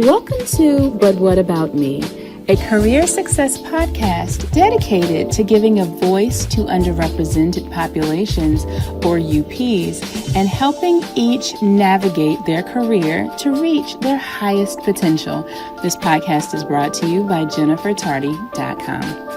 Welcome to But What About Me, a career success podcast dedicated to giving a voice to underrepresented populations, or UPs, and helping each navigate their career to reach their highest potential. This podcast is brought to you by JenniferTardy.com.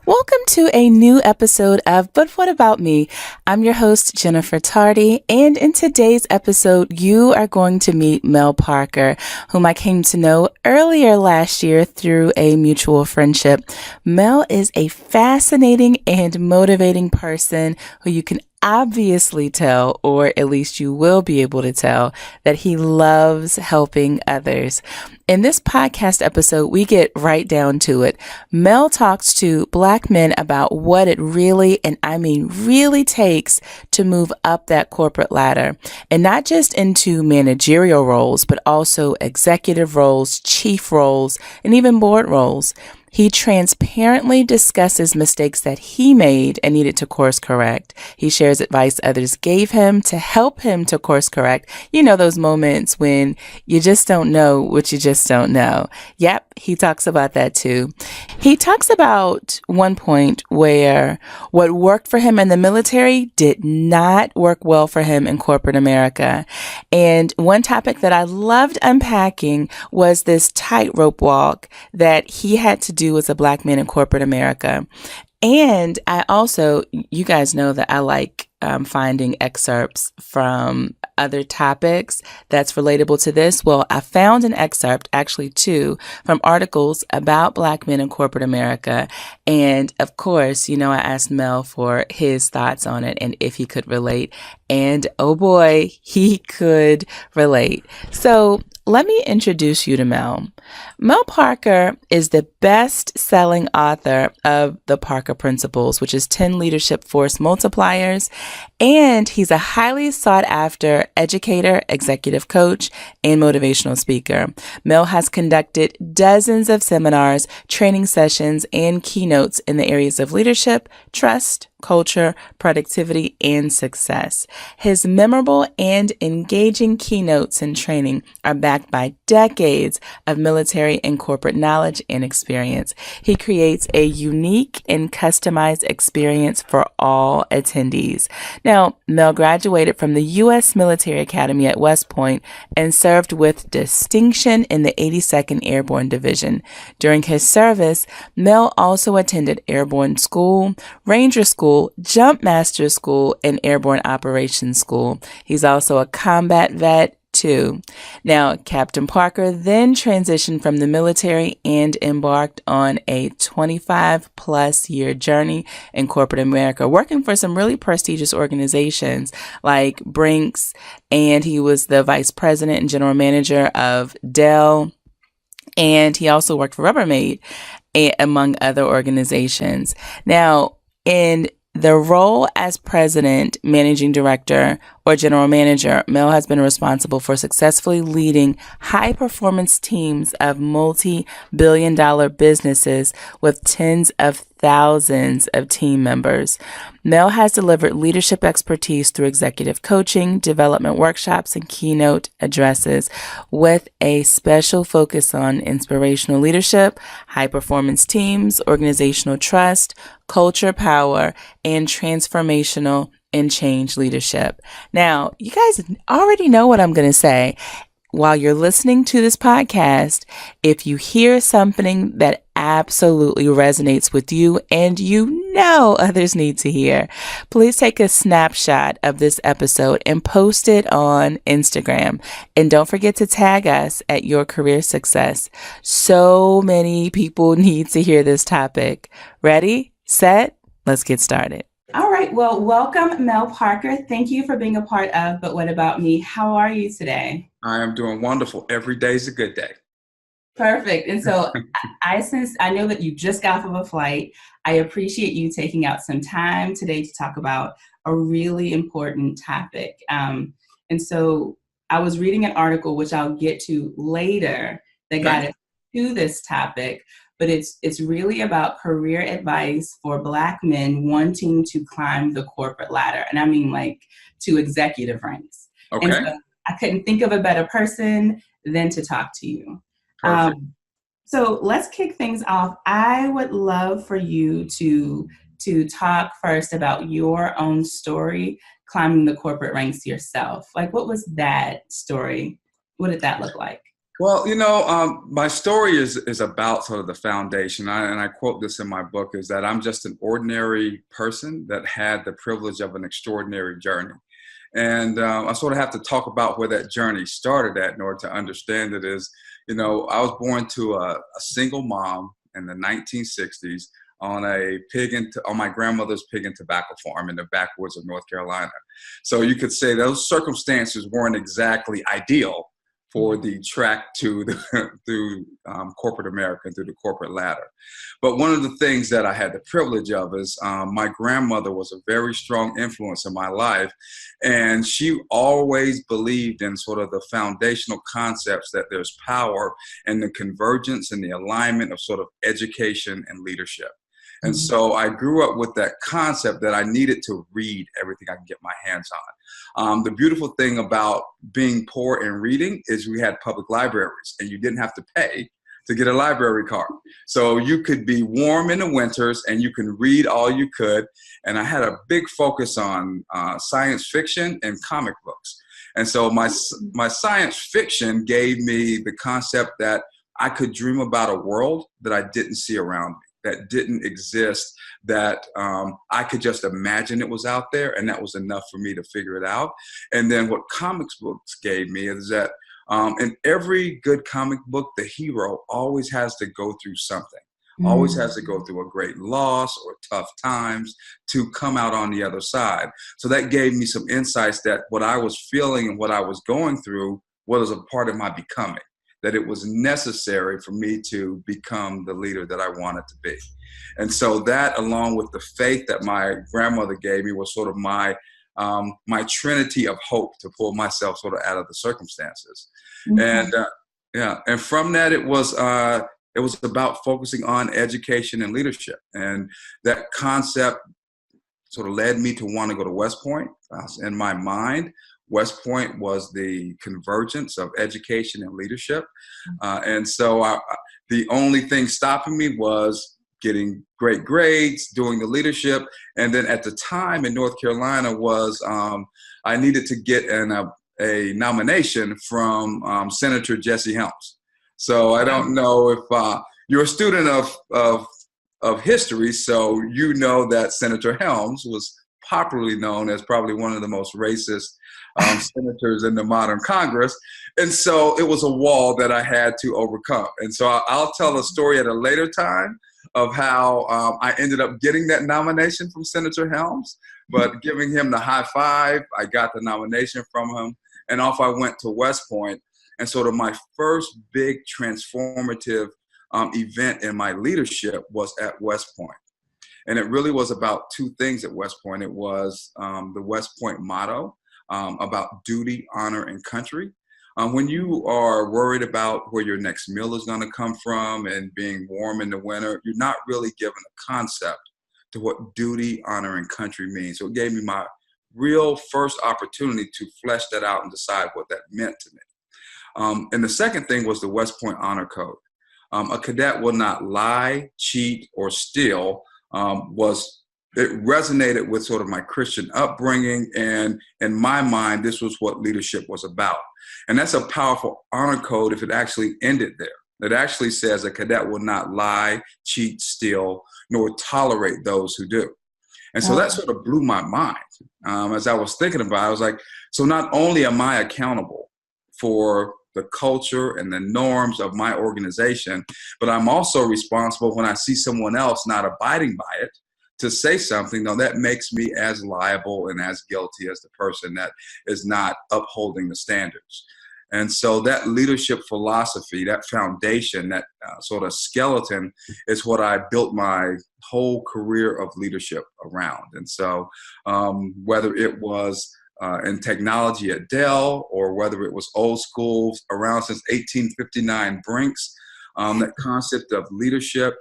Welcome to a new episode of But What About Me? I'm your host, Jennifer Tardy, and in today's episode, you are going to meet Mel Parker, whom I came to know earlier last year through a mutual friendship. Mel is a fascinating and motivating person who you can obviously tell, or at least you will be able to tell, that he loves helping others. In this podcast episode, we get right down to it. Mel talks to Black men about what it really, and I mean really takes to move up that corporate ladder, and not just into managerial roles, but also executive roles, chief roles, and even board roles. He transparently discusses mistakes that he made and needed to course correct. He shares advice others gave him to help him to course correct. You know, those moments when you just don't know what you just don't know. Yep, he talks about that too. He talks about one point where what worked for him in the military did not work well for him in corporate America. And one topic that I loved unpacking was this tightrope walk that he had to do as a Black man in corporate America. And I also, you guys know that I like finding excerpts from other topics that's relatable to this. Well, I found an excerpt, actually two, from articles about Black men in corporate America. And of course, you know, I asked Mel for his thoughts on it and if he could relate. And oh boy, he could relate. So let me introduce you to Mel. Mel Parker is the best-selling author of The Parker Principles, which is 10 Leadership Force Multipliers, and he's a highly sought-after educator, executive coach, and motivational speaker. Mel has conducted dozens of seminars, training sessions, and keynotes in the areas of leadership, trust, culture, productivity, and success. His memorable and engaging keynotes and training are backed by decades of military and corporate knowledge and experience. He creates a unique and customized experience for all attendees. Now, Mel graduated from the U.S. Military Academy at West Point and served with distinction in the 82nd Airborne Division. During his service, Mel also attended Airborne School, Ranger School, Jump Master School, and Airborne Operations School. He's also a combat vet too. Now, Captain Parker then transitioned from the military and embarked on a 25-plus year journey in corporate America, working for some really prestigious organizations like Brinks, and he was the vice president and general manager of Dell, and he also worked for Rubbermaid, among other organizations. Now, in the role as president, managing director, or general manager, Mel has been responsible for successfully leading high-performance teams of multi-billion-dollar businesses with tens of thousands of team members. Mel has delivered leadership expertise through executive coaching, development workshops, and keynote addresses with a special focus on inspirational leadership, high-performance teams, organizational trust, culture power, and transformational and change leadership. Now, you guys already know what I'm going to say. While you're listening to this podcast, if you hear something that absolutely resonates with you and you know others need to hear, please take a snapshot of this episode and post it on Instagram. And don't forget to tag us at Your Career Success. So many people need to hear this topic. Ready, set, let's get started. All right. Well, welcome, Mel Parker. Thank you for being a part of But What About Me? How are you today? I am doing wonderful. Every day is a good day. Perfect. And so since I know that you just got off of a flight, I appreciate you taking out some time today to talk about a really important topic. And so I was reading an article, which I'll get to later, that got us to this topic. but it's really about career advice for Black men wanting to climb the corporate ladder. And I mean like to executive ranks. And Okay. so I couldn't think of a better person than to talk to you. Perfect. So let's kick things off. I would love for you to talk first about your own story climbing the corporate ranks yourself. Like, what was that story? What did that look like? Well, my story is about sort of the foundation, and I quote this in my book, is that I'm just an ordinary person that had the privilege of an extraordinary journey. And I sort of have to talk about where that journey started at in order to understand it is, I was born to a single mom in the 1960s on on my grandmother's pig and tobacco farm in the backwoods of North Carolina. So you could say those circumstances weren't exactly ideal for the track through corporate America, through the corporate ladder. But one of the things that I had the privilege of is my grandmother was a very strong influence in my life. And she always believed in sort of the foundational concepts that there's power in the convergence and the alignment of sort of education and leadership. And so I grew up with that concept that I needed to read everything I could get my hands on. The beautiful thing about being poor in reading is we had public libraries and you didn't have to pay to get a library card. So you could be warm in the winters and you can read all you could. And I had a big focus on science fiction and comic books. And so my science fiction gave me the concept that I could dream about a world that I didn't see around me, that didn't exist, that I could just imagine it was out there, and that was enough for me to figure it out. And then what comics books gave me is that in every good comic book, the hero always has to go through something, always has to go through a great loss or tough times to come out on the other side. So that gave me some insights that what I was feeling and what I was going through was a part of my becoming, that it was necessary for me to become the leader that I wanted to be. And so that, along with the faith that my grandmother gave me, was sort of my trinity of hope to pull myself sort of out of the circumstances. And and from that, it was about focusing on education and leadership. And that concept sort of led me to want to go to West Point. In my mind, West Point was the convergence of education and leadership. And so the only thing stopping me was getting great grades, doing the leadership. And then at the time in North Carolina was I needed to get a nomination from Senator Jesse Helms. So I don't know if you're a student of history, so you know that Senator Helms was popularly known as probably one of the most racist senators in the modern Congress. And so it was a wall that I had to overcome. And so I'll tell a story at a later time of how I ended up getting that nomination from Senator Helms, but giving him the high five, I got the nomination from him, and off I went to West Point. And sort of my first big transformative event in my leadership was at West Point. And it really was about two things at West Point. It was the West Point motto about duty, honor, and country. When you are worried about where your next meal is going to come from and being warm in the winter, you're not really given a concept to what duty, honor, and country means. So it gave me my real first opportunity to flesh that out and decide what that meant to me. And the second thing was the West Point Honor Code. A cadet will not lie, cheat, or steal. It resonated with sort of my Christian upbringing, and in my mind, this was what leadership was about. And that's a powerful honor code if it actually ended there. It actually says a cadet will not lie, cheat, steal, nor tolerate those who do. And so that sort of blew my mind. As I was thinking about it, I was like, so not only am I accountable for the culture and the norms of my organization, but I'm also responsible when I see someone else not abiding by it to say something. Now that makes me as liable and as guilty as the person that is not upholding the standards. And so that leadership philosophy, that foundation, that sort of skeleton is what I built my whole career of leadership around. And so whether it was in technology at Dell, or whether it was old school around since 1859 Brinks, That concept of leadership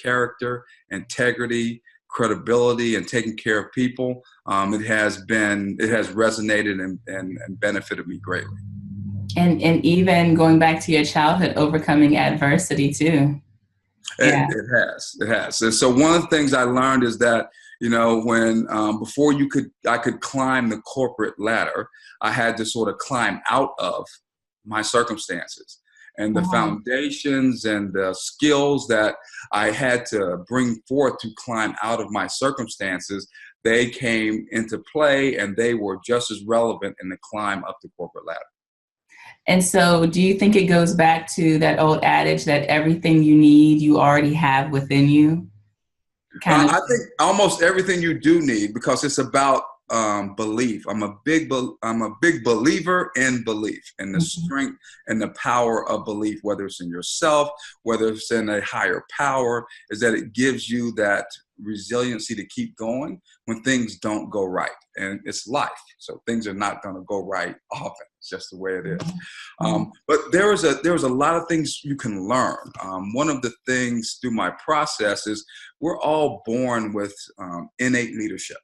character, integrity, credibility, and taking care of people. It has resonated and benefited me greatly. And even going back to your childhood, overcoming adversity too. Yeah. It has. And so one of the things I learned is that, when before I could climb the corporate ladder, I had to sort of climb out of my circumstances, and the foundations and the skills that I had to bring forth to climb out of my circumstances, they came into play, and they were just as relevant in the climb up the corporate ladder. And so do you think it goes back to that old adage that everything you need, you already have within you? I think almost everything you do need, because it's about belief. I'm a big believer in belief, and the strength and the power of belief, whether it's in yourself, whether it's in a higher power, is that it gives you that resiliency to keep going when things don't go right. And it's life, so things are not going to go right often. It's just the way it is. But there was a lot of things you can learn. One of the things through my process is we're all born with innate leadership.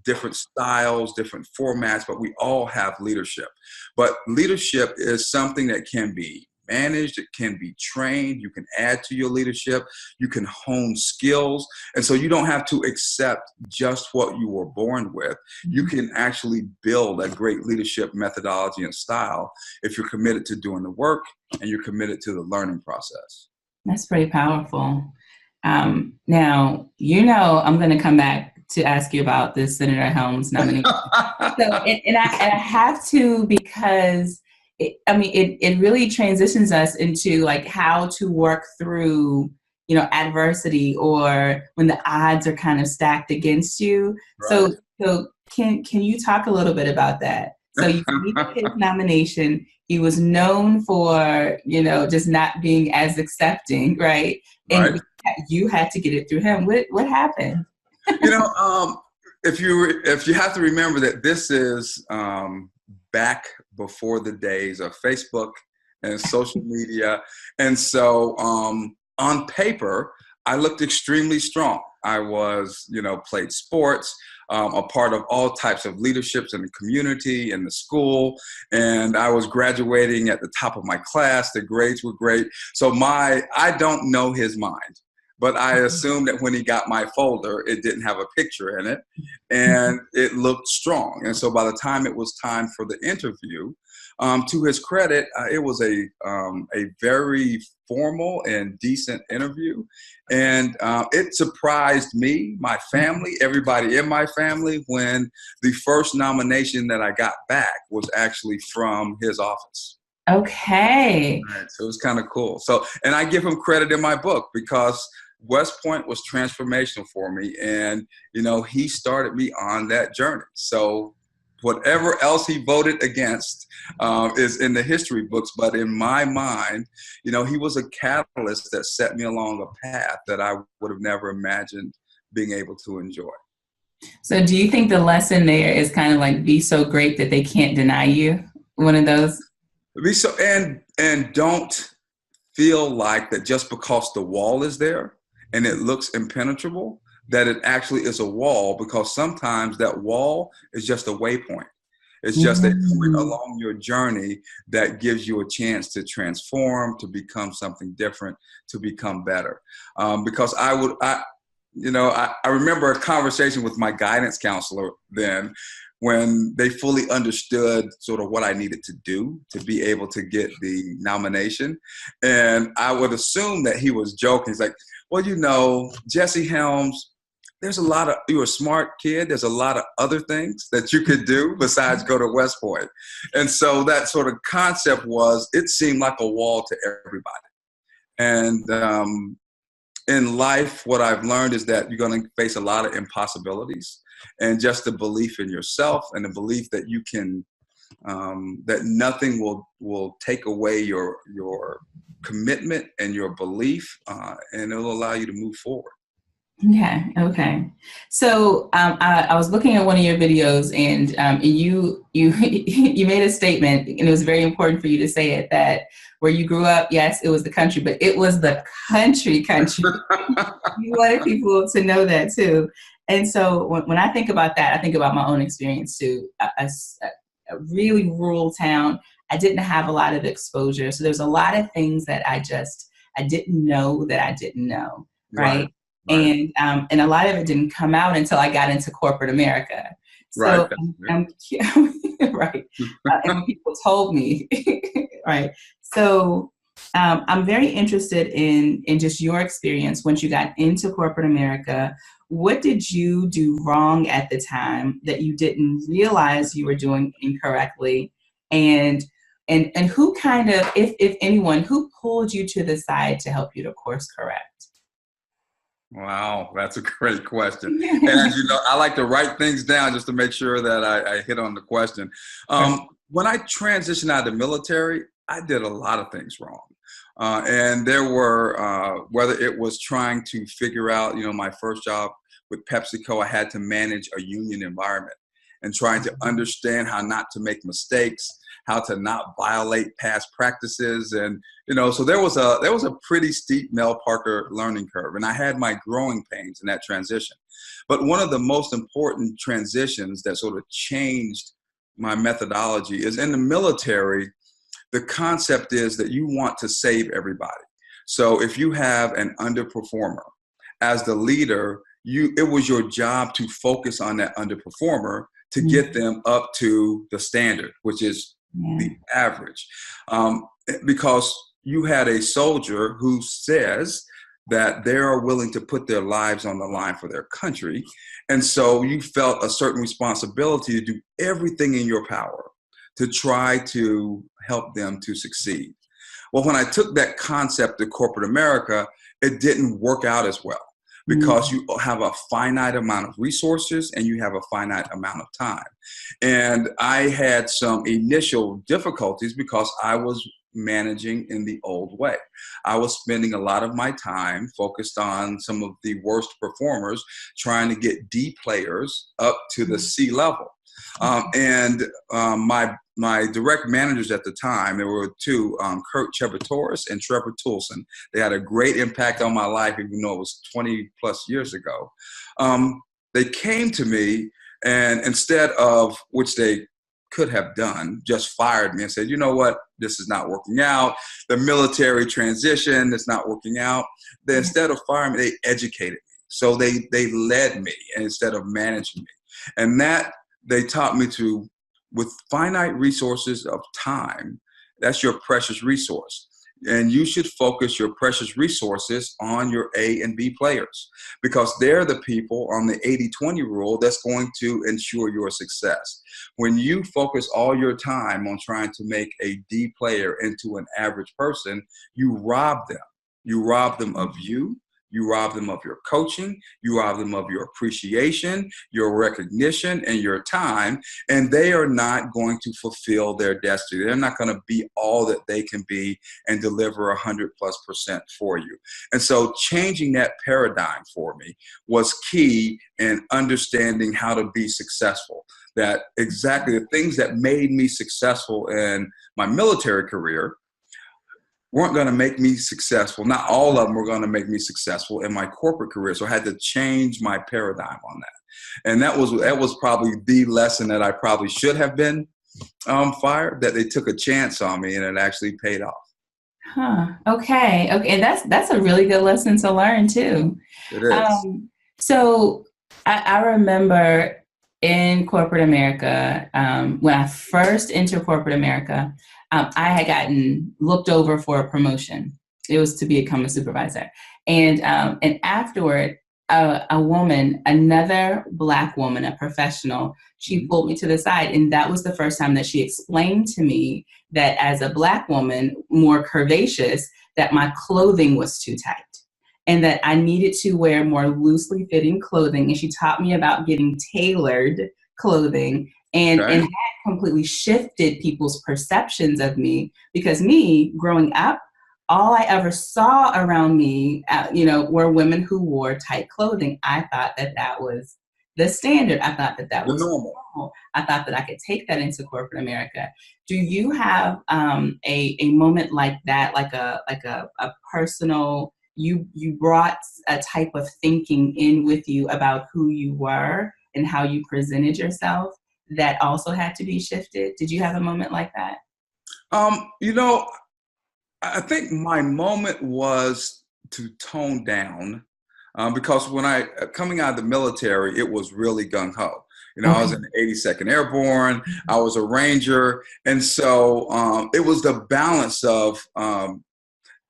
Different styles, different formats, but we all have leadership. But leadership is something that can be managed, it can be trained, you can add to your leadership, you can hone skills. And so you don't have to accept just what you were born with. You can actually build a great leadership methodology and style if you're committed to doing the work and you're committed to the learning process. That's pretty powerful. Now, I'm going to come back to ask you about this Senator Helms nomination. And I have to, because it really transitions us into like how to work through, adversity, or when the odds are kind of stacked against you. Right. So can you talk a little bit about that? So you got his nomination. He was known for, just not being as accepting, right? And you had to get it through him. What happened? If you have to remember that this is back before the days of Facebook and social media. And so on paper, I looked extremely strong. I was, played sports, a part of all types of leaderships in the community, in the school, and I was graduating at the top of my class. The grades were great. So I don't know his mind, but I assumed that when he got my folder, it didn't have a picture in it, and it looked strong. And so by the time it was time for the interview, to his credit, it was a very formal and decent interview. And it surprised me, my family, everybody in my family, when the first nomination that I got back was actually from his office. Okay. Right, so it was kind of cool. So, and I give him credit in my book because West Point was transformational for me. And, he started me on that journey. So whatever else he voted against is in the history books. But in my mind, he was a catalyst that set me along a path that I would have never imagined being able to enjoy. So do you think the lesson there is kind of like, be so great that they can't deny you? One of those? Be so, and don't feel like that just because the wall is there and it looks impenetrable, that it actually is a wall, because sometimes that wall is just a waypoint. It's just a point along your journey that gives you a chance to transform, to become something different, to become better. Because I remember a conversation with my guidance counselor then, when they fully understood sort of what I needed to do to be able to get the nomination. And I would assume that he was joking. He's like, well, Jesse Helms, you're a smart kid. There's a lot of other things that you could do besides go to West Point. And so that sort of concept it seemed like a wall to everybody. And in life, what I've learned is that you're going to face a lot of impossibilities, and just the belief in yourself and the belief that you can, that nothing will take away your commitment and your belief, and it'll allow you to move forward. Okay. So I was looking at one of your videos, and you you made a statement, and it was very important for you to say it, that where you grew up, yes, it was the country, but it was the country. You wanted people to know that too. And so when I think about that, I think about my own experience too. A really rural town. I didn't have a lot of exposure, so there's a lot of things that I didn't know that I didn't know, Right, right? right, And a lot of it didn't come out until I got into corporate America. right. So right, and when people told me, right. So I'm very interested in just your experience once you got into corporate America. What did you do wrong at the time that you didn't realize you were doing incorrectly? And and who kind of, if anyone, who pulled you to the side to help you to course correct? Wow, that's a great question. And as you know, I like to write things down just to make sure that I hit on the question. When I transitioned out of the military, I did a lot of things wrong. And there were, whether it was trying to figure out, my first job with PepsiCo, I had to manage a union environment and trying to understand how not to make mistakes, how to not violate past practices. And so there was a pretty steep Mel Parker learning curve, and I had my growing pains in that transition. But one of the most important transitions that sort of changed my methodology is in the military. The concept is that you want to save everybody. So if you have an underperformer, as the leader, it was your job to focus on that underperformer to get them up to the standard, which is Yeah. the average. Because you had a soldier who says that they are willing to put their lives on the line for their country. And so you felt a certain responsibility to do everything in your power to try to help them to succeed. Well, when I took that concept to corporate America, it didn't work out as well because Mm. you have a finite amount of resources and you have a finite amount of time. And I had some initial difficulties because I was managing in the old way. I was spending a lot of my time focused on some of the worst performers, trying to get D players up to the C level. And my direct managers at the time, there were two, Kurt Chebertoris and Trevor Toulson. They had a great impact on my life, even though it was 20 plus years ago. They came to me, and instead of, which they could have done, just fired me and said, you know what, this is not working out. The military transition is not working out. They, instead of firing me, they educated me. So they led me instead of managing me. And that they taught me to, with finite resources of time, that's your precious resource. And you should focus your precious resources on your A and B players because they're the people on the 80-20 rule that's going to ensure your success. When you focus all your time on trying to make a D player into an average person, you rob them. You rob them of you. You rob them of your coaching. You rob them of your appreciation, your recognition, and your time. And they are not going to fulfill their destiny. They're not going to be all that they can be and deliver 100+% for you. And so changing that paradigm for me was key in understanding how to be successful. That exactly the things that made me successful in my military career weren't going to make me successful. Not all of them were going to make me successful in my corporate career. So I had to change my paradigm on that. And that was probably the lesson that I probably should have been fired, that they took a chance on me and it actually paid off. Huh. Okay. Okay. That's a really good lesson to learn too. It is. Um, so I remember in corporate America, when I first entered corporate America, I had gotten looked over for a promotion. It was to become a supervisor, and afterward, a woman, another Black woman, a professional, she pulled me to the side, and that was the first time that she explained to me that as a Black woman, more curvaceous, that my clothing was too tight and that I needed to wear more loosely fitting clothing. And she taught me about getting tailored clothing. And Okay. that completely shifted people's perceptions of me because me growing up, all I ever saw around me, were women who wore tight clothing. I thought that that was the standard. I thought that that The was normal. normal. I thought that I could take that into corporate America. Do you have a moment like that, like a personal? You brought a type of thinking in with you about who you were and how you presented yourself that also had to be shifted. Did you have a moment like that? You know, I think my moment was to tone down because when I coming out of the military, it was really gung ho. You know, I Okay. was in the 82nd Airborne. I was a Ranger, and so it was the balance of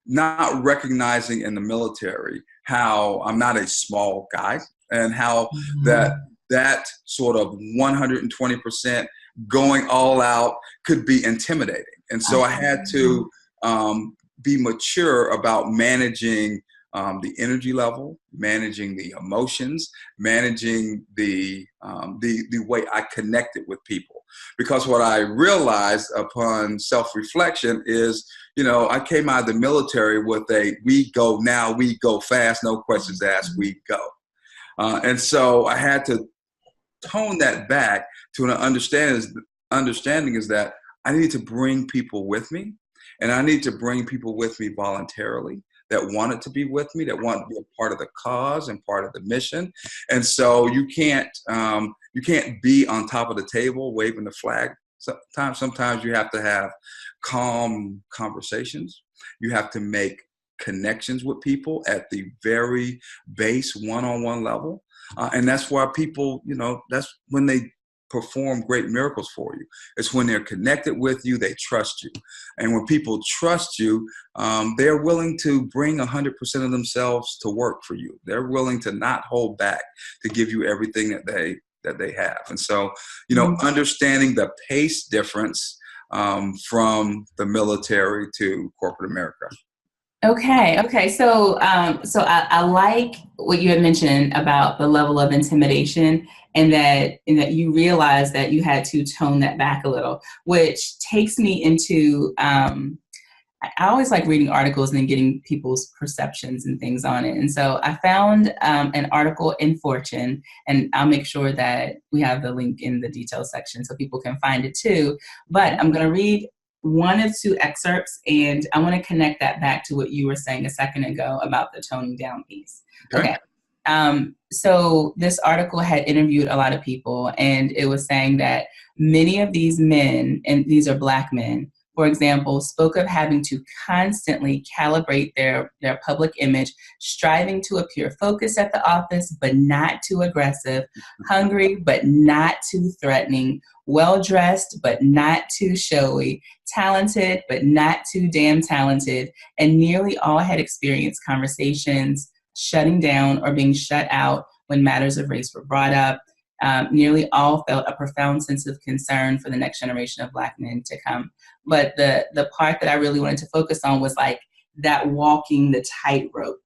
not recognizing in the military how I'm not a small guy, and how that Mhm. that sort of 120% going all out could be intimidating. And so I had to be mature about managing the energy level, managing the emotions, managing the way I connected with people. Because what I realized upon self-reflection is, you know, I came out of the military with a we go now, we go fast, no questions asked, we go. And so I had to tone that back to an understanding is that I need to bring people with me, and I need to bring people with me voluntarily that wanted to be with me, that want to be a part of the cause and part of the mission. And so you can't be on top of the table waving the flag. Sometimes you have to have calm conversations. You have to make connections with people at the very base one-on-one level. And that's why people, you know, that's when they perform great miracles for you. It's when they're connected with you, they trust you. And when people trust you, they're willing to bring 100% of themselves to work for you. They're willing to not hold back to give you everything that they have. And so, you know, understanding the pace difference from the military to corporate America. Okay. So I like what you had mentioned about the level of intimidation, and that you realized that you had to tone that back a little, which takes me into I always like reading articles and then getting people's perceptions and things on it. And so I found an article in Fortune, and I'll make sure that we have the link in the details section so people can find it too. But I'm going to read one or two excerpts, and I want to connect that back to what you were saying a second ago about the toning down piece. Okay. Okay. So this article had interviewed a lot of people, and it was saying that many of these men, and these are Black men, for example, spoke of having to constantly calibrate their public image, striving to appear focused at the office, but not too aggressive, hungry, but not too threatening, well-dressed, but not too showy, talented, but not too damn talented, and nearly all had experienced conversations shutting down or being shut out when matters of race were brought up. Nearly all felt a profound sense of concern for the next generation of Black men to come. But the part that I really wanted to focus on was like that walking the tightrope.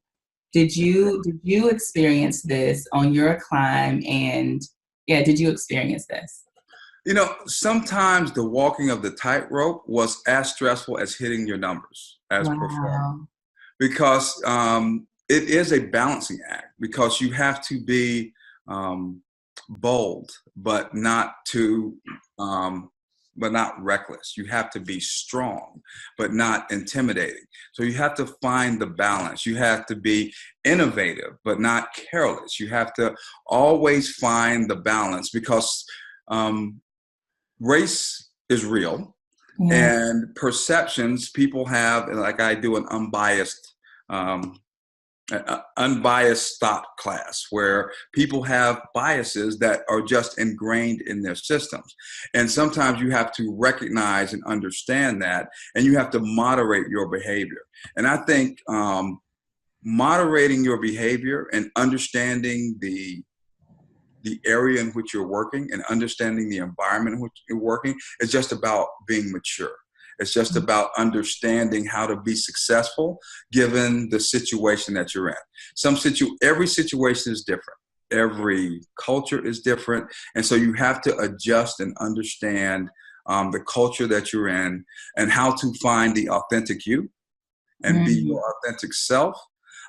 Did you experience this on your climb? And yeah, did you experience this? You know, sometimes the walking of the tightrope was as stressful as hitting your numbers as performer, Wow. because it is a balancing act, because you have to be bold, but not reckless. You have to be strong, but not intimidating. So you have to find the balance. You have to be innovative, but not careless. You have to always find the balance, because race is real, Yeah. and perceptions people have, like I do an um, unbiased thought class where people have biases that are just ingrained in their systems. And sometimes you have to recognize and understand that, and you have to moderate your behavior. And I think moderating your behavior and understanding the area in which you're working and understanding the environment in which you're working is just about being mature. It's just about understanding how to be successful given the situation that you're in. Every situation is different. Every culture is different. And so you have to adjust and understand the culture that you're in, and how to find the authentic you, and be your authentic self,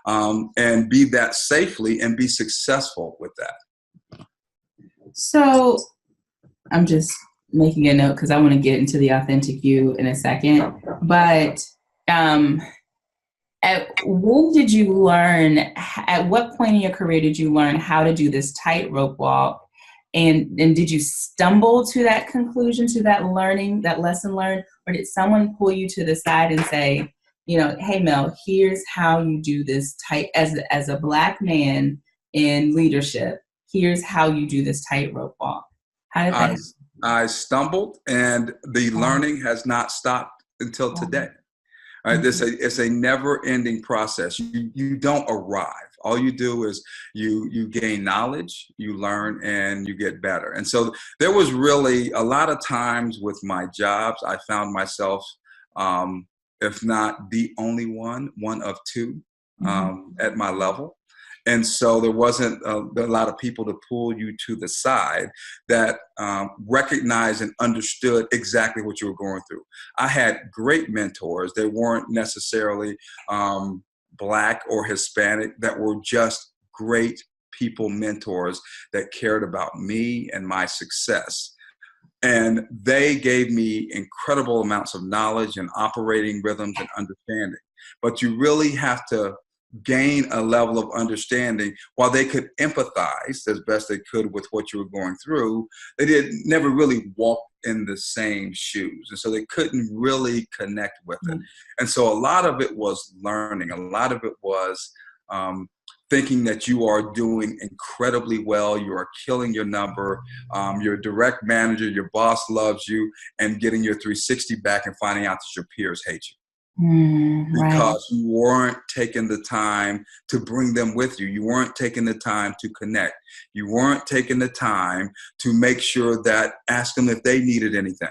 and be that safely and be successful with that. So I'm just making a note because I want to get into the authentic you in a second. But when did you learn, at what point in your career did you learn how to do this tightrope walk? And did you stumble to that conclusion, to that learning, that lesson learned? Or did someone pull you to the side and say, hey, Mel, here's how you do this as a Black man in leadership, here's how you do this tightrope walk? How did that happen? I stumbled, and the learning has not stopped until today. All right, it's a never-ending process. You don't arrive. All you do is you gain knowledge, you learn, and you get better. And so there was really a lot of times with my jobs, I found myself, if not the only one of two at my level. And so there wasn't a lot of people to pull you to the side that recognized and understood exactly what you were going through. I had great mentors. They weren't necessarily Black or Hispanic, that were just great people, mentors that cared about me and my success. And they gave me incredible amounts of knowledge and operating rhythms and understanding. But you really have to gain a level of understanding. While they could empathize as best they could with what you were going through, they never really walk in the same shoes. And so they couldn't really connect with it. And so a lot of it was learning. A lot of it was thinking that you are doing incredibly well, you are killing your number, your direct manager, your boss loves you, and getting your 360 back and finding out that your peers hate you. Because you weren't taking the time to bring them with you. You weren't taking the time to connect. You weren't taking the time to make sure that, ask them if they needed anything,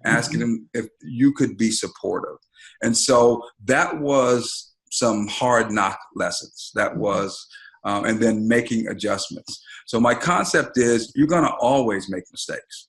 asking them if you could be supportive. And so that was some hard knock lessons. That was, and then making adjustments. So my concept is, you're going to always make mistakes.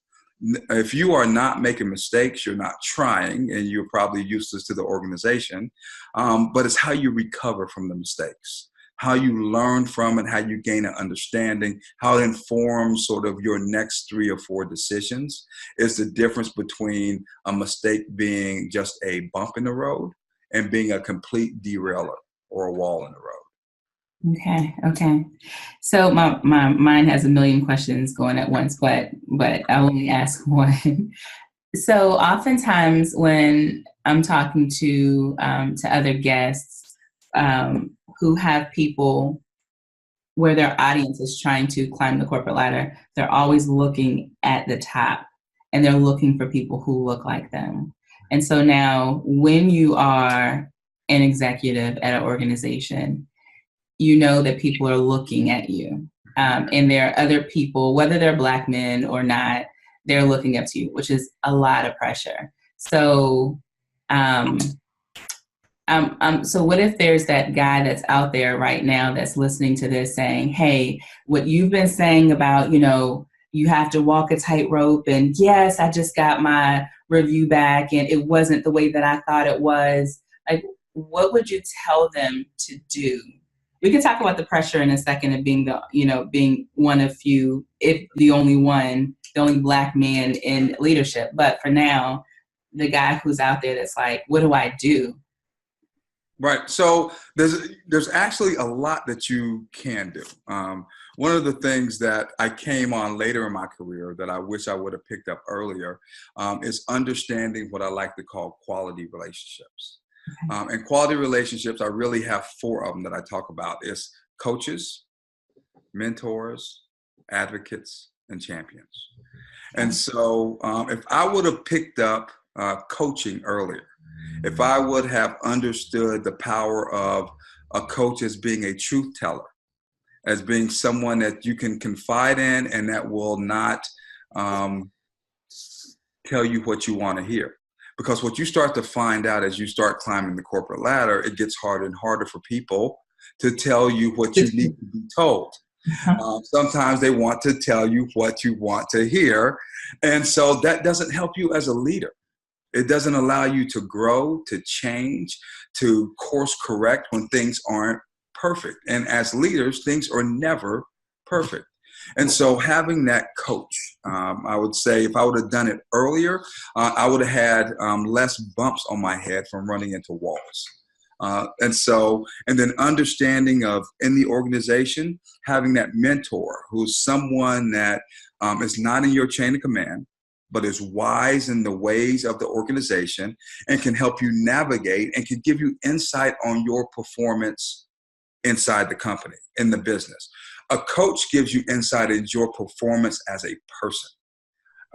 If you are not making mistakes, you're not trying, and you're probably useless to the organization. But it's how you recover from the mistakes, how you learn from it, how you gain an understanding, how it informs sort of your next 3 or 4 decisions. Is the difference between a mistake being just a bump in the road and being a complete derailer or a wall in the road. Okay. So my mind has a million questions going at once, but I'll only ask one. So oftentimes when I'm talking to other guests who have people where their audience is trying to climb the corporate ladder, they're always looking at the top, and they're looking for people who look like them. And so now, when you are an executive at an organization, you know that people are looking at you. And there are other people, whether they're Black men or not, they're looking up to you, which is a lot of pressure. So, so what if there's that guy that's out there right now that's listening to this saying, hey, what you've been saying about, you have to walk a tightrope, and yes, I just got my review back and it wasn't the way that I thought it was. Like, what would you tell them to do? We can talk about the pressure in a second of being being one of few, if the only Black man in leadership. But for now, the guy who's out there that's like, what do I do? Right. So there's actually a lot that you can do. One of the things that I came on later in my career that I wish I would have picked up earlier is understanding what I like to call quality relationships. And quality relationships, I really have 4 of them that I talk about. Is coaches, mentors, advocates, and champions. And so if I would have picked up coaching earlier, if I would have understood the power of a coach as being a truth teller, as being someone that you can confide in and that will not tell you what you want to hear. Because what you start to find out as you start climbing the corporate ladder, it gets harder and harder for people to tell you what you need to be told. Sometimes they want to tell you what you want to hear. And so that doesn't help you as a leader. It doesn't allow you to grow, to change, to course correct when things aren't perfect. And as leaders, things are never perfect. And so having that coach, I would say if I would have done it earlier, I would have had less bumps on my head from running into walls. And then understanding of in the organization, having that mentor who's someone that is not in your chain of command, but is wise in the ways of the organization and can help you navigate and can give you insight on your performance inside the company, in the business. A coach gives you insight into your performance as a person,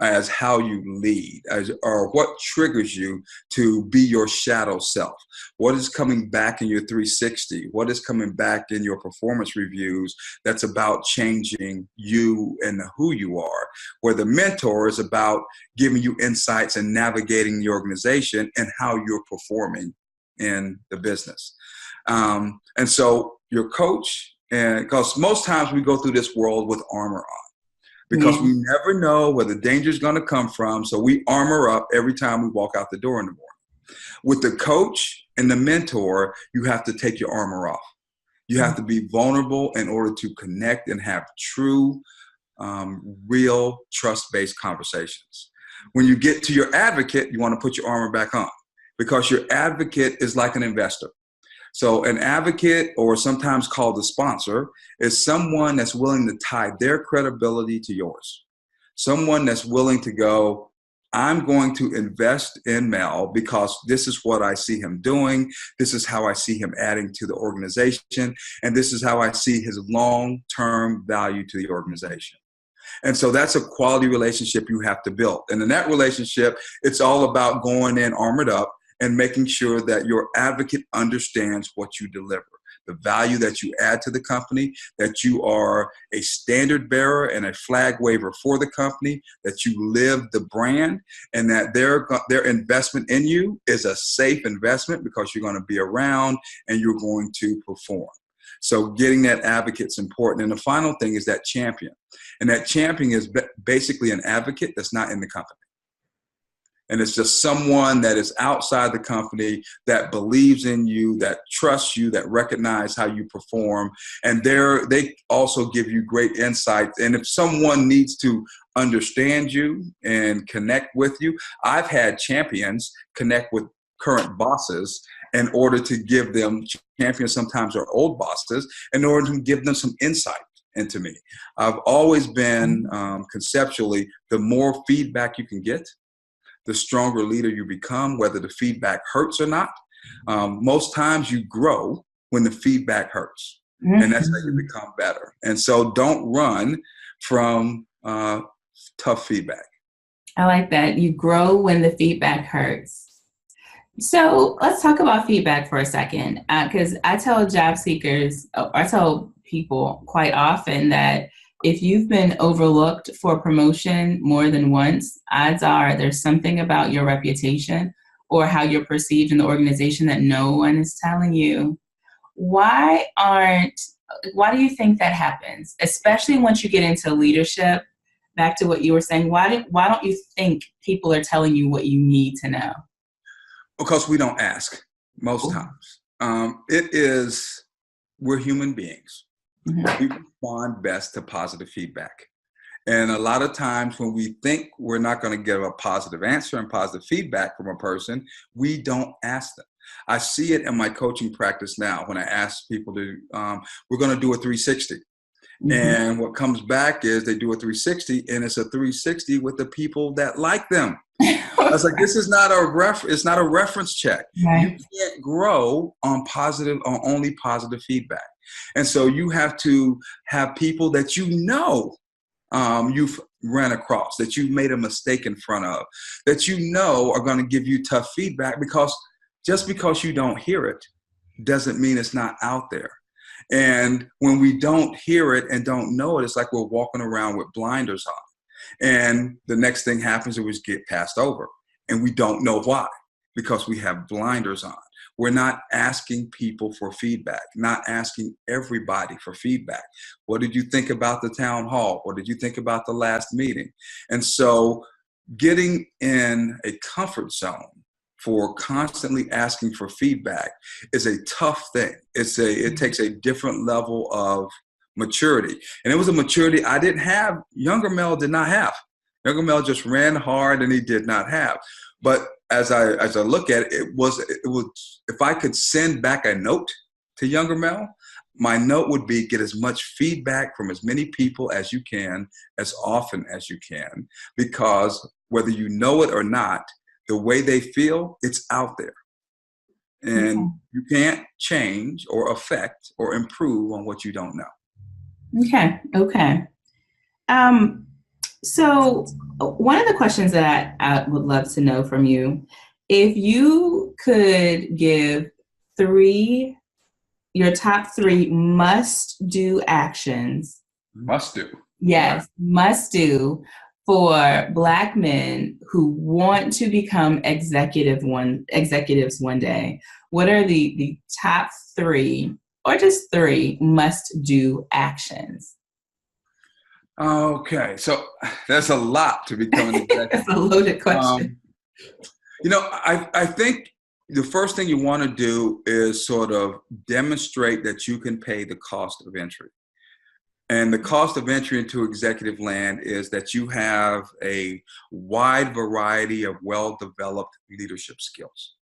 as how you lead, or what triggers you to be your shadow self. What is coming back in your 360? What is coming back in your performance reviews that's about changing you and who you are? Where the mentor is about giving you insights and navigating the organization and how you're performing in the business. And so your coach, and because most times we go through this world with armor on, because we never know where the danger is going to come from. So we armor up every time we walk out the door in the morning. With the coach and the mentor, you have to take your armor off. You have to be vulnerable in order to connect and have true, real, trust-based conversations. When you get to your advocate, you want to put your armor back on, because your advocate is like an investor. So an advocate, or sometimes called a sponsor, is someone that's willing to tie their credibility to yours. Someone that's willing to go, I'm going to invest in Mel because this is what I see him doing. This is how I see him adding to the organization. And this is how I see his long-term value to the organization. And so that's a quality relationship you have to build. And in that relationship, it's all about going in armored up and making sure that your advocate understands what you deliver, the value that you add to the company, that you are a standard bearer and a flag waver for the company, that you live the brand, and that their investment in you is a safe investment because you're going to be around and you're going to perform. So getting that advocate is important. And the final thing is that champion. And that champion is basically an advocate that's not in the company. And it's just someone that is outside the company that believes in you, that trusts you, that recognize how you perform. And they also give you great insights. And if someone needs to understand you and connect with you, I've had champions connect with current bosses in order to give them, champions sometimes are old bosses, in order to give them some insight into me. I've always been conceptually, the more feedback you can get, the stronger leader you become, whether the feedback hurts or not. Most times you grow when the feedback hurts, and that's how you become better. And so don't run from tough feedback. I like that. You grow when the feedback hurts. So let's talk about feedback for a second, because I tell job seekers, I tell people quite often that if you've been overlooked for promotion more than once, odds are there's something about your reputation or how you're perceived in the organization that no one is telling you. Why do you think that happens? Especially once you get into leadership, back to what you were saying, why don't you think people are telling you what you need to know? Because we don't ask most times. We're human beings. We respond best to positive feedback. And a lot of times when we think we're not going to get a positive answer and positive feedback from a person, we don't ask them. I see it in my coaching practice now when I ask people to, we're going to do a 360. And what comes back is they do a 360 and it's a 360 with the people that like them. I was like, this is not it's not a reference check. Right. You can't grow on only positive feedback. And so you have to have people that you've ran across, that you've made a mistake in front of, that are going to give you tough feedback, because just because you don't hear it doesn't mean it's not out there. And when we don't hear it and don't know it, it's like we're walking around with blinders on. And the next thing happens is we get passed over. And we don't know why, because we have blinders on. We're not asking people for feedback, not asking everybody for feedback. What did you think about the town hall? What did you think about the last meeting? And so getting in a comfort zone for constantly asking for feedback is a tough thing. It takes a different level of maturity. And it was a maturity I didn't have. Younger Mel did not have. Younger Mel just ran hard and he did not have. But as I look at it, it was if I could send back a note to younger Mel, my note would be get as much feedback from as many people as you can, as often as you can, because whether you know it or not, the way they feel, it's out there. And you can't change or affect or improve on what you don't know. Okay. So one of the questions that I would love to know from you, if you could give your top 3 must-do actions. Must do. Yes, okay. Must do for Black men who want to become executives one day. What are the top 3 or just 3 must-do actions? Okay, so that's a lot to become an executive. That's a loaded question. I think the first thing you want to do is sort of demonstrate that you can pay the cost of entry. And the cost of entry into executive land is that you have a wide variety of well-developed leadership skills.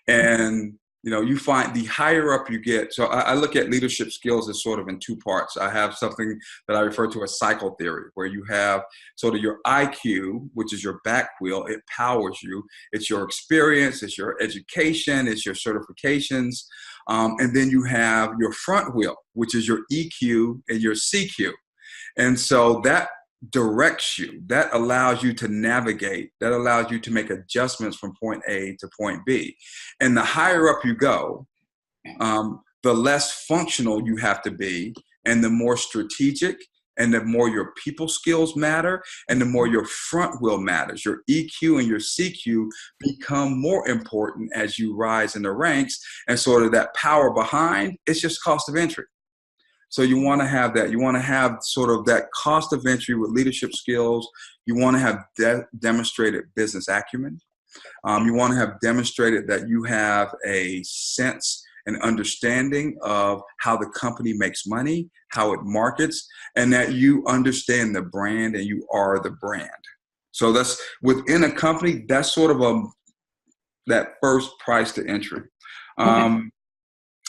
And you find the higher up you get. So I look at leadership skills as sort of in 2 parts. I have something that I refer to as cycle theory, where you have sort of your IQ, which is your back wheel. It powers you. It's your experience. It's your education. It's your certifications. And then you have your front wheel, which is your EQ and your CQ. And so that directs you, that allows you to navigate, that allows you to make adjustments from point A to point B. And the higher up you go, the less functional you have to be, and the more strategic, and the more your people skills matter, and the more your front wheel matters. Your EQ and your CQ become more important as you rise in the ranks, and sort of that power behind, it's just cost of entry. So you want to have that. You want to have sort of that cost of entry with leadership skills. You want to have demonstrated business acumen. You want to have demonstrated that you have a sense and understanding of how the company makes money, how it markets, and that you understand the brand and you are the brand. So that's within a company, that's sort of that first price to entry.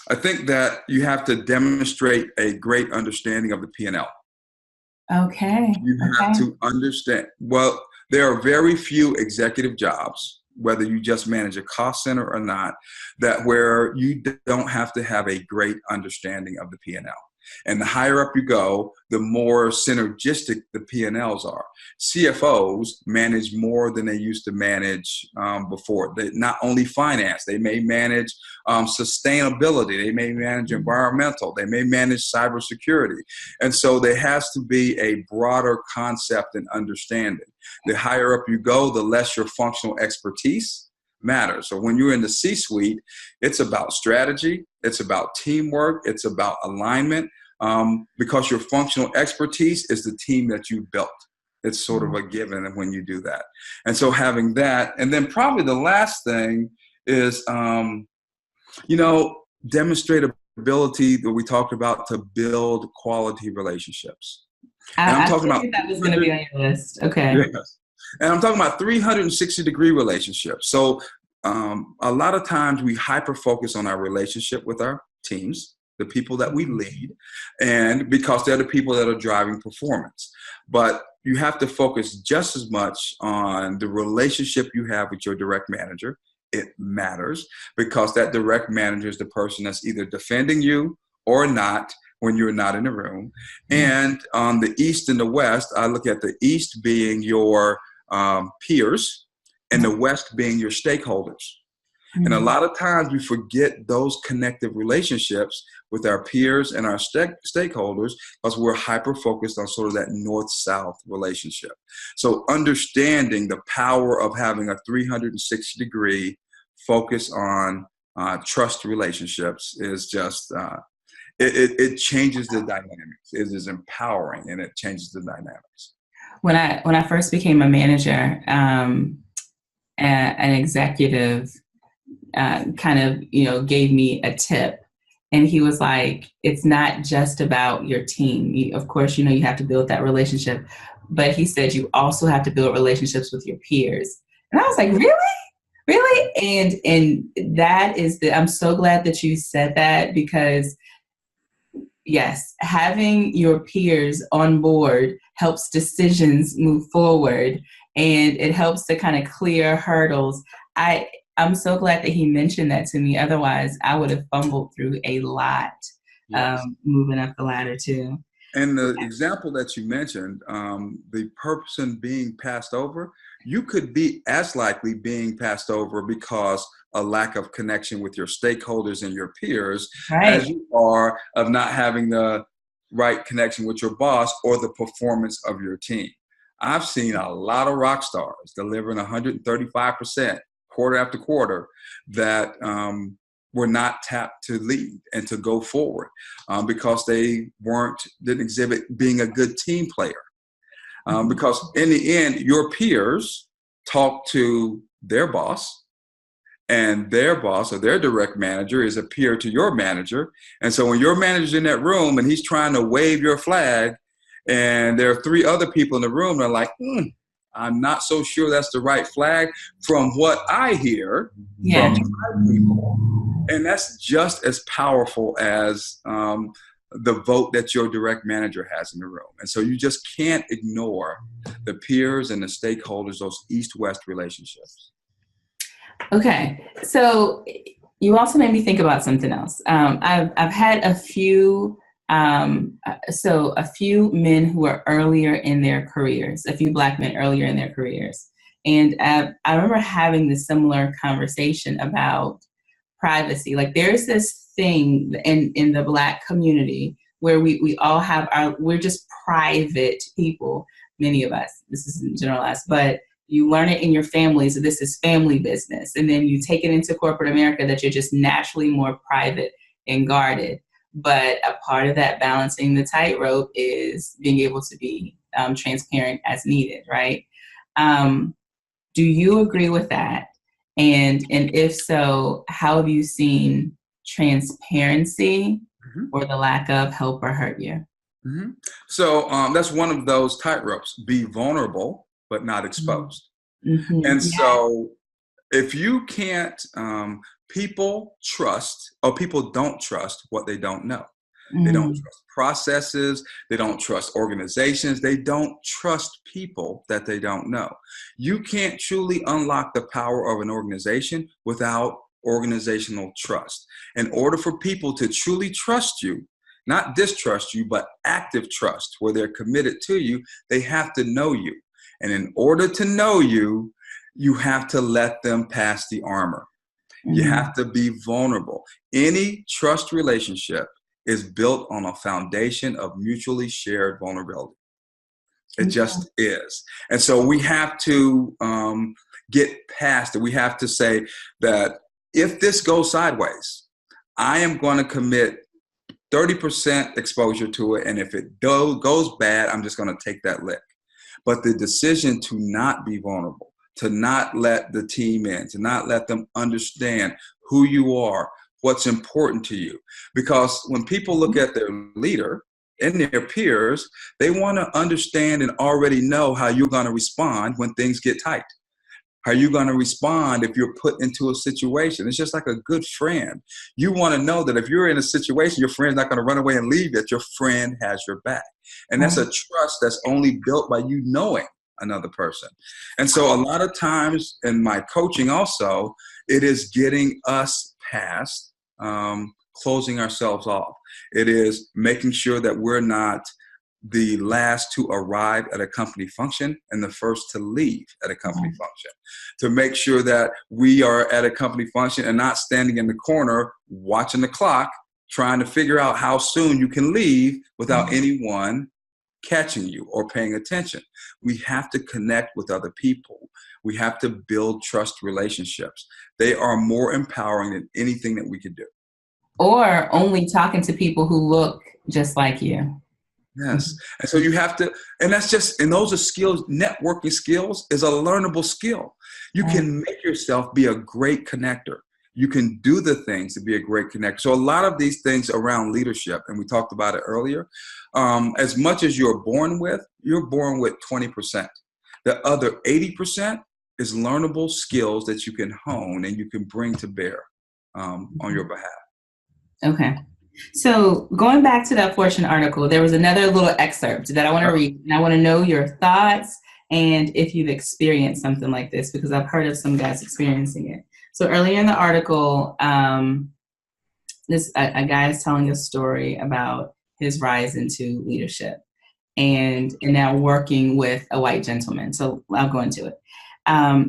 I think that you have to demonstrate a great understanding of the P&L. Okay. You have to understand. Well, there are very few executive jobs, whether you just manage a cost center or not, that where you don't have to have a great understanding of the P&L. And the higher up you go, the more synergistic the P&Ls are. CFOs manage more than they used to manage before. They not only finance, they may manage sustainability, they may manage environmental, they may manage cybersecurity. And so there has to be a broader concept and understanding. The higher up you go, the less your functional expertise matters. So when you're in the C-suite, it's about strategy, it's about teamwork, it's about alignment, because your functional expertise is the team that you built. It's sort of a given when you do that. And so having that, and then probably the last thing is, demonstrate ability that we talked about to build quality relationships. And I'm talking about that was going to be on your list. Okay. Yes. And I'm talking about 360-degree relationships. So a lot of times we hyper-focus on our relationship with our teams, the people that we lead, and because they're the people that are driving performance. But you have to focus just as much on the relationship you have with your direct manager. It matters because that direct manager is the person that's either defending you or not when you're not in the room. And on the East and the West, I look at the East being your peers and the West being your stakeholders. And a lot of times we forget those connective relationships with our peers and our stakeholders because we're hyper-focused on sort of that north-south relationship. So understanding the power of having a 360-degree focus on trust relationships is just, it changes the dynamics. It is empowering and it changes the dynamics. When I first became a manager, an executive kind of, gave me a tip. And he was like, it's not just about your team. Of course, you have to build that relationship. But he said you also have to build relationships with your peers. And I was like, really? Really? And that is I'm so glad that you said that, because yes, having your peers on board helps decisions move forward, and it helps to kind of clear hurdles. I'm so glad that he mentioned that to me. Otherwise, I would have fumbled through a lot, Yes. moving up the ladder too. And the example that you mentioned, the person being passed over, you could be as likely being passed over because a lack of connection with your stakeholders and your peers Right. as you are of not having the right connection with your boss or the performance of your team. I've seen a lot of rock stars delivering 135% quarter after quarter that were not tapped to lead and to go forward because they didn't exhibit being a good team player. Because in the end, your peers talk to their boss, and their boss or their direct manager is a peer to your manager. And so when your manager's in that room and he's trying to wave your flag, and there are three other people in the room that are like, I'm not so sure that's the right flag from what I hear from my people. And that's just as powerful as the vote that your direct manager has in the room. And so you just can't ignore the peers and the stakeholders, those east-west relationships. Okay, so you also made me think about something else. I've had a few a few men who are earlier in their careers, a few Black men earlier in their careers, and I remember having this similar conversation about privacy. Like, there's this thing in the Black community where we all have we're just private people. Many of us. This isn't generalized, but you learn it in your family, so this is family business. And then you take it into corporate America that you're just naturally more private and guarded. But a part of that balancing the tightrope is being able to be transparent as needed, right? Do you agree with that? And if so, how have you seen transparency or the lack of help or hurt you? So that's one of those tightropes. Be vulnerable, but not exposed. And so if you can't, people trust, or people don't trust what they don't know. They don't trust processes. They don't trust organizations. They don't trust people that they don't know. You can't truly unlock the power of an organization without organizational trust. In order for people to truly trust you, not distrust you, but active trust, where they're committed to you, they have to know you. And in order to know you, you have to let them pass the armor. You have to be vulnerable. Any trust relationship is built on a foundation of mutually shared vulnerability. It just is. And so we have to get past it. We have to say that if this goes sideways, I am going to commit 30% exposure to it. And if it goes bad, I'm just going to take that lick. But the decision to not be vulnerable, to not let the team in, to not let them understand who you are, what's important to you. Because when people look at their leader and their peers, they want to understand and already know how you're going to respond when things get tight. How are you going to respond if you're put into a situation? It's just like a good friend. You want to know that if you're in a situation, your friend's not going to run away and leave, that your friend has your back. And that's a trust that's only built by you knowing another person. And so a lot of times in my coaching also, it is getting us past closing ourselves off. It is making sure that we're not the last to arrive at a company function and the first to leave at a company function. To make sure that we are at a company function and not standing in the corner watching the clock, trying to figure out how soon you can leave without anyone catching you or paying attention. We have to connect with other people. We have to build trust relationships. They are more empowering than anything that we could do. Or only talking to people who look just like you. Yes. And so you have to, and those are skills, networking skills is a learnable skill. You Right. can make yourself be a great connector. You can do the things to be a great connector. So a lot of these things around leadership, and we talked about it earlier, as much as you're born with 20%. The other 80% is learnable skills that you can hone and you can bring to bear on your behalf. Okay. So going back to that Fortune article, there was another little excerpt that I want to read, and I want to know your thoughts and if you've experienced something like this, because I've heard of some guys experiencing it. So earlier in the article, a guy is telling a story about his rise into leadership and now working with a white gentleman. So I'll go into it.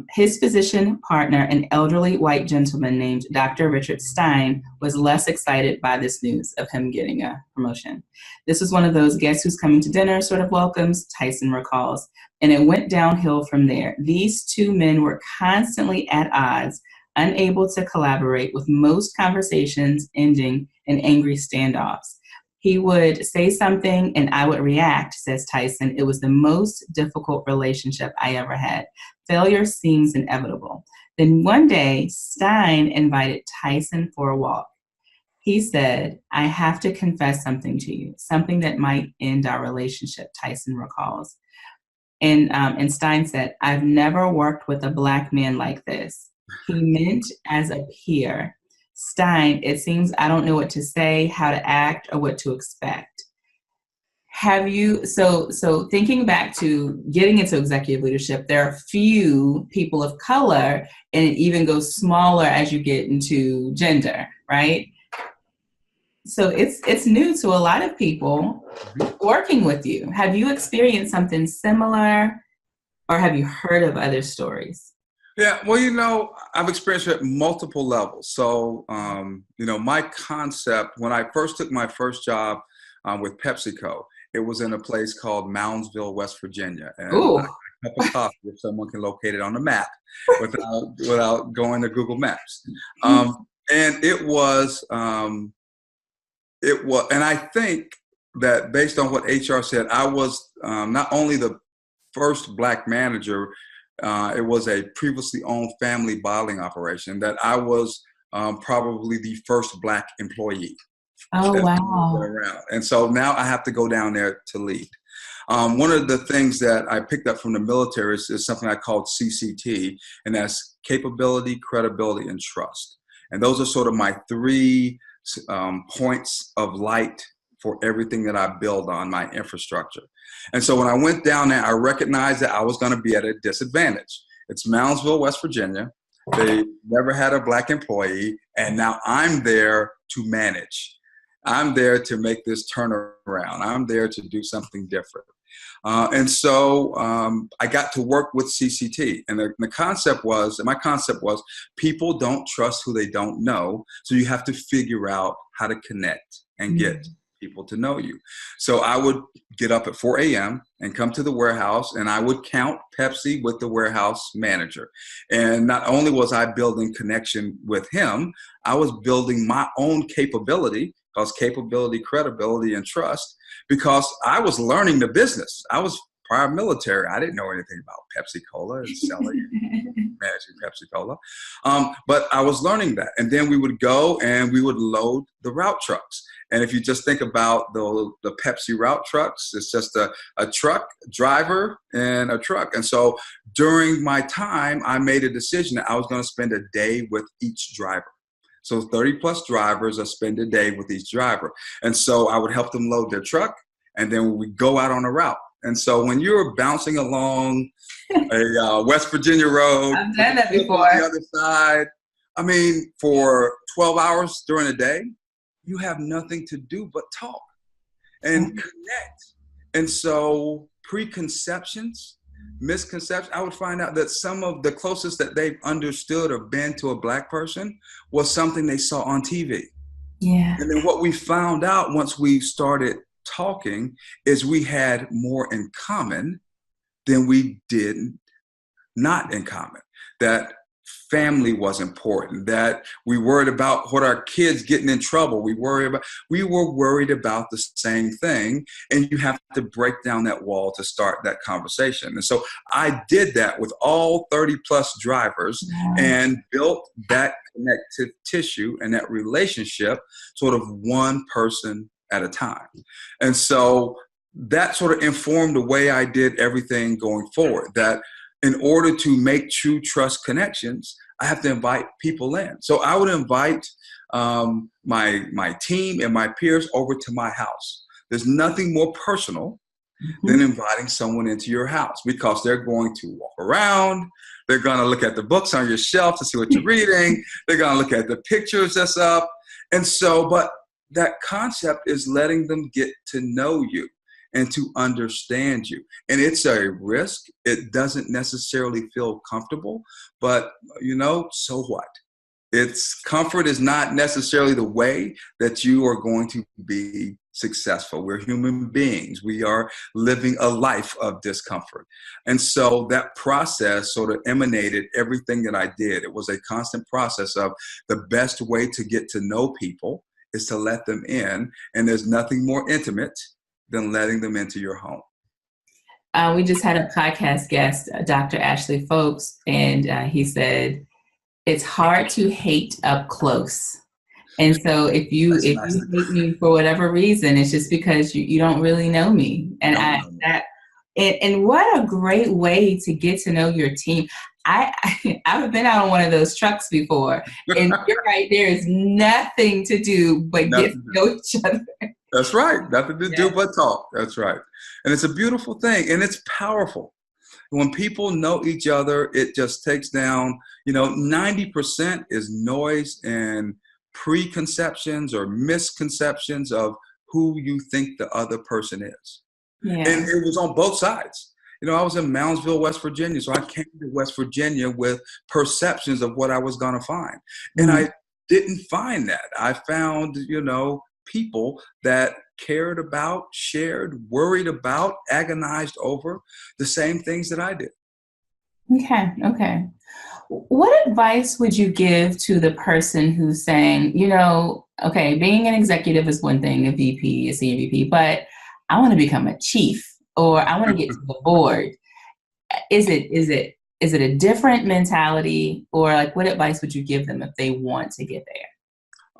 His physician partner, an elderly white gentleman named Dr. Richard Stein, was less excited by this news of him getting a promotion. This was one of those guess who's coming to dinner sort of welcomes, Tyson recalls, and it went downhill from there. These two men were constantly at odds, unable to collaborate, with most conversations ending in angry standoffs. He would say something and I would react, says Tyson. It was the most difficult relationship I ever had. Failure seems inevitable. Then one day, Stein invited Tyson for a walk. He said, I have to confess something to you, something that might end our relationship, Tyson recalls. And Stein said, I've never worked with a Black man like this. He meant as a peer. Stein, it seems I don't know what to say, how to act, or what to expect. Have you, so thinking back to getting into executive leadership, there are few people of color, and it even goes smaller as you get into gender, right? So it's new to a lot of people working with you. Have you experienced something similar, or have you heard of other stories? Yeah, well, I've experienced it at multiple levels. So, my concept, when I first took my first job with PepsiCo, it was in a place called Moundsville, West Virginia. And Ooh. I cup of coffee if someone can locate it on the map without going to Google Maps. And it was, and I think that based on what HR said, I was not only the first Black manager. It was a previously owned family bottling operation that I was probably the first Black employee. Oh, wow. Around. And so now I have to go down there to lead. One of the things that I picked up from the military is something I called CCT, and that's capability, credibility, and trust. And those are sort of my three points of light for everything that I build on, my infrastructure. And so when I went down there, I recognized that I was going to be at a disadvantage. It's Moundsville, West Virginia. They never had a Black employee, and now I'm there to manage. I'm there to make this turnaround. I'm there to do something different. And so I got to work with CCT. And my concept was, people don't trust who they don't know. So you have to figure out how to connect and get people to know you. So I would get up at 4 a.m. and come to the warehouse, and I would count Pepsi with the warehouse manager. And not only was I building connection with him, I was building my own capability, because capability, credibility, and trust, because I was learning the business. I was prior military. I didn't know anything about Pepsi Cola and selling and managing Pepsi Cola. But I was learning that. And then we would go and we would load the route trucks. And if you just think about the Pepsi route trucks, it's just a truck, driver, and a truck. And so during my time, I made a decision that I was going to spend a day with each driver. So 30 plus drivers, I spend a day with each driver. And so I would help them load their truck, and then we go out on a route. And so when you're bouncing along a West Virginia road, I've done that before. On the other side, I mean, for 12 hours during the day, you have nothing to do but talk and connect. And so preconceptions, misconceptions, I would find out that some of the closest that they've understood or been to a Black person was something they saw on TV. Yeah. And then what we found out once we started talking is we had more in common than we did not in common. That family was important, that we worried about what our kids getting in trouble. We were worried about the same thing. And you have to break down that wall to start that conversation. And so I did that with all 30 plus drivers and built that connective tissue and that relationship sort of one person at a time. And so that sort of informed the way I did everything going forward, that in order to make true trust connections, I have to invite people in. So I would invite my team and my peers over to my house. There's nothing more personal than inviting someone into your house, because they're going to walk around. They're going to look at the books on your shelf to see what you're reading. They're going to look at the pictures that's up. And so, but that concept is letting them get to know you and to understand you. And it's a risk. It doesn't necessarily feel comfortable, but so what? Comfort is not necessarily the way that you are going to be successful. We're human beings. We are living a life of discomfort. And so that process sort of emanated everything that I did. It was a constant process of the best way to get to know people is to let them in. And there's nothing more intimate than letting them into your home. We just had a podcast guest, Dr. Ashley Folks, and he said, it's hard to hate up close. And so if you hate me for whatever reason, it's just because you don't really know me. And and what a great way to get to know your team. I've been out on one of those trucks before, and you're right, there is nothing to do but get to know each other. That's right. Nothing to do but talk. That's right. And it's a beautiful thing, and it's powerful. When people know each other, it just takes down, 90% is noise and preconceptions or misconceptions of who you think the other person is. Yeah. And it was on both sides. I was in Moundsville, West Virginia, so I came to West Virginia with perceptions of what I was going to find. And I didn't find that. I found, people that cared about, shared, worried about, agonized over the same things that I did. Okay. What advice would you give to the person who's saying, being an executive is one thing, a VP, a senior VP, but I want to become a chief, or I want to get to the board. Is it a different mentality, or what advice would you give them if they want to get there?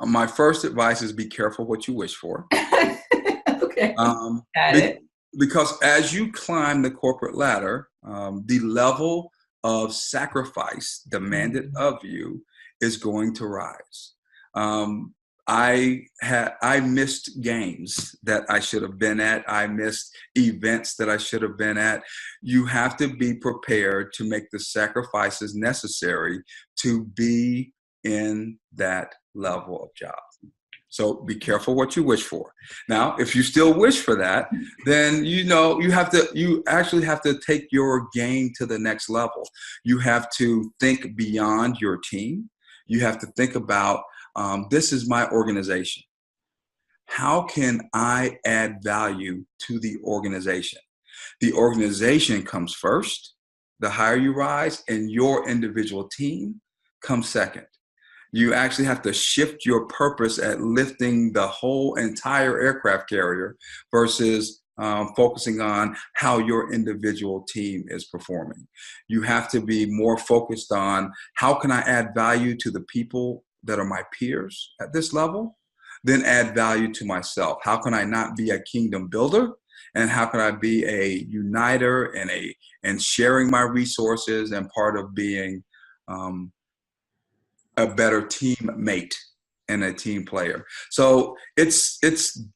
My first advice is be careful what you wish for. Okay. Got it. Because as you climb the corporate ladder, the level of sacrifice demanded of you is going to rise. I missed games that I should have been at. I missed events that I should have been at. You have to be prepared to make the sacrifices necessary to be in that level of job. So be careful what you wish for. Now, if you still wish for that, then you actually have to take your game to the next level. You have to think beyond your team. You have to think about, this is my organization. How can I add value to the organization? The organization comes first, the higher you rise, and your individual team comes second. You actually have to shift your purpose at lifting the whole entire aircraft carrier versus focusing on how your individual team is performing. You have to be more focused on how can I add value to the people that are my peers at this level, then add value to myself. How can I not be a kingdom builder? And how can I be a uniter and sharing my resources and part of being a better teammate and a team player? So it's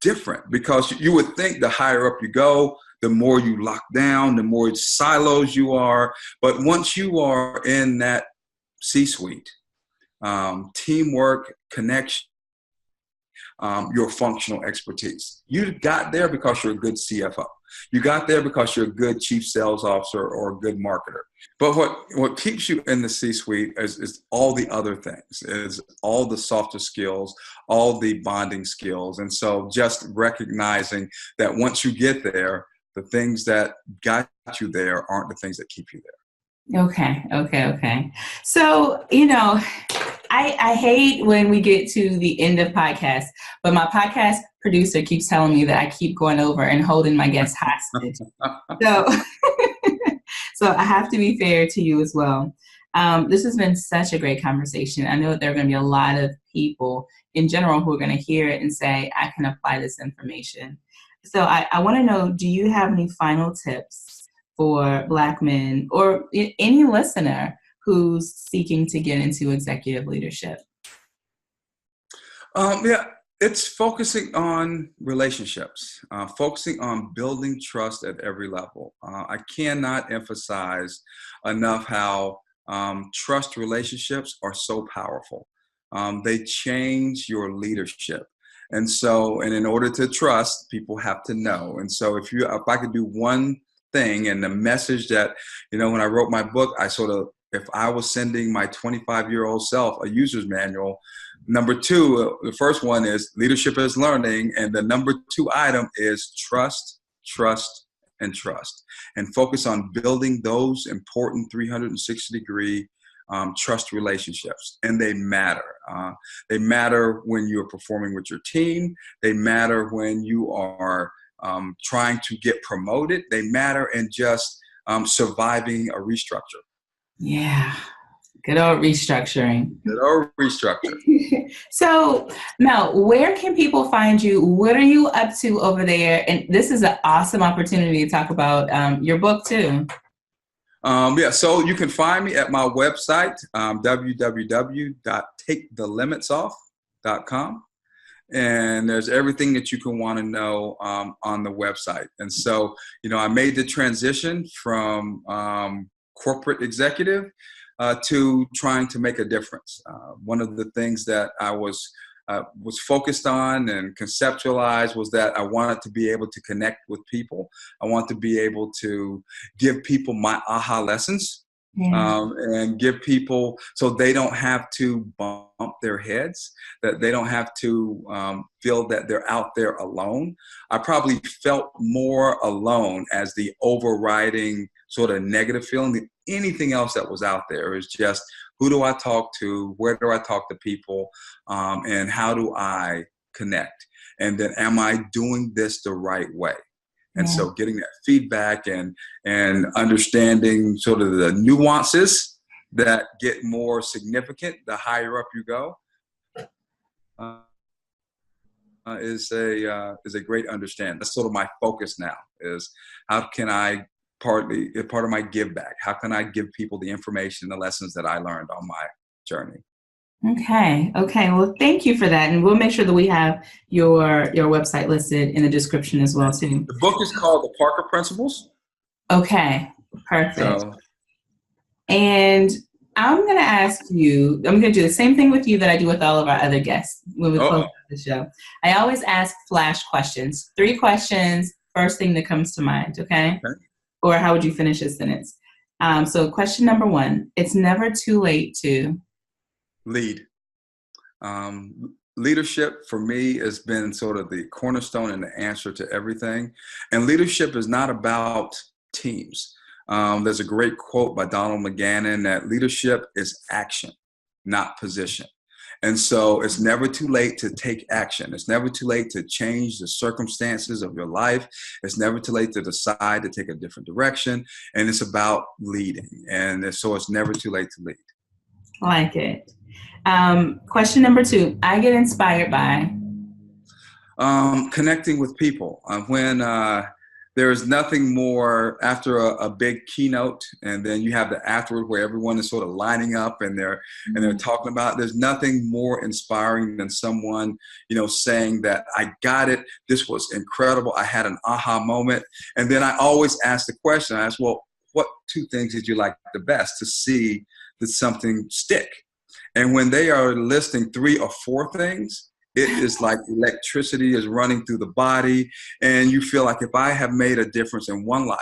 different, because you would think the higher up you go, the more you lock down, the more silos you are. But once you are in that C-suite, teamwork, connection, your functional expertise. You got there because you're a good CFO. You got there because you're a good chief sales officer or a good marketer. But what keeps you in the C-suite is all the other things, is all the softer skills, all the bonding skills. And so just recognizing that once you get there, the things that got you there aren't the things that keep you there. Okay. So, I hate when we get to the end of podcasts, but my podcast producer keeps telling me that I keep going over and holding my guests hostage. So, so I have to be fair to you as well. This has been such a great conversation. I know that there are going to be a lot of people in general who are going to hear it and say, I can apply this information. So I want to know, do you have any final tips for Black men or any listener who's seeking to get into executive leadership? Yeah, it's focusing on relationships, focusing on building trust at every level. I cannot emphasize enough how trust relationships are so powerful. They change your leadership. And in order to trust, people have to know. And so if I could do one thing, and the message that, when I wrote my book, if I was sending my 25-year-old self a user's manual, number two, the first one is leadership is learning. And the number two item is trust, trust, and trust. And focus on building those important 360-degree trust relationships. And they matter. They matter when you're performing with your team. They matter when you are trying to get promoted. They matter in just surviving a restructure. Yeah. Good old restructuring. Good old restructure. So, Mel, where can people find you? What are you up to over there? And this is an awesome opportunity to talk about your book, too. So you can find me at my website, www.takethelimitsoff.com. And there's everything that you can want to know on the website. And so, I made the transition from corporate executive to trying to make a difference. One of the things that I was focused on and conceptualized was that I wanted to be able to connect with people. I want to be able to give people my aha lessons. Yeah. And give people so they don't have to bump their heads, that they don't have to feel that they're out there alone. I probably felt more alone as the overriding sort of negative feeling than anything else that was out there. Is just, who do I talk to? Where do I talk to people? And how do I connect? And then, am I doing this the right way? And so getting that feedback and understanding sort of the nuances that get more significant the higher up you go is a great understanding. That's sort of my focus now, is how can I, part of my give back, how can I give people the information, the lessons that I learned on my journey. Okay. Well, thank you for that, and we'll make sure that we have your website listed in the description as well, too. The book is called The Parker Principles. Okay. Perfect. So, and I'm going to do the same thing with you that I do with all of our other guests when we close out the show. I always ask flash questions. 3 questions, first thing that comes to mind. Okay. Or how would you finish a sentence? So question number 1, it's never too late to lead. Leadership for me has been sort of the cornerstone and the answer to everything. And leadership is not about teams. There's a great quote by Donald McGannon that leadership is action, not position. And so it's never too late to take action. It's never too late to change the circumstances of your life. It's never too late to decide to take a different direction. And it's about leading. And so it's never too late to lead. I like it. Question number 2, I get inspired by connecting with people. When there's nothing more after a big keynote, and then you have the afterward where everyone is sort of lining up and they're talking about. There's nothing more inspiring than someone saying that I got it. This was incredible. I had an aha moment. And then I always ask the question. I ask, well, what 2 things did you like the best to see that something stick? And when they are listing 3 or 4 things, it is like electricity is running through the body. And you feel like, if I have made a difference in one life,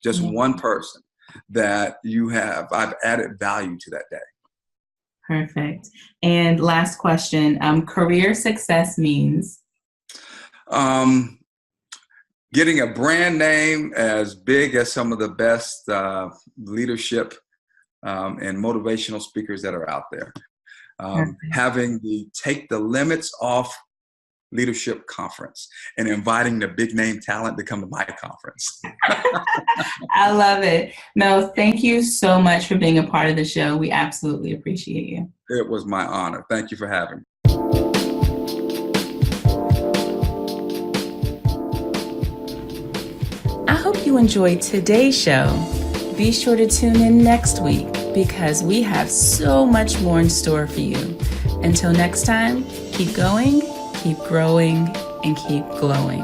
just one person, that I've added value to that day. Perfect. And last question, career success means? getting a brand name as big as some of the best leadership and motivational speakers that are out there. Having the Take the Limits Off Leadership Conference and inviting the big name talent to come to my conference. I love it. Mel, thank you so much for being a part of the show. We absolutely appreciate you. It was my honor. Thank you for having me. I hope you enjoyed today's show. Be sure to tune in next week because we have so much more in store for you. Until next time, keep going, keep growing, and keep glowing.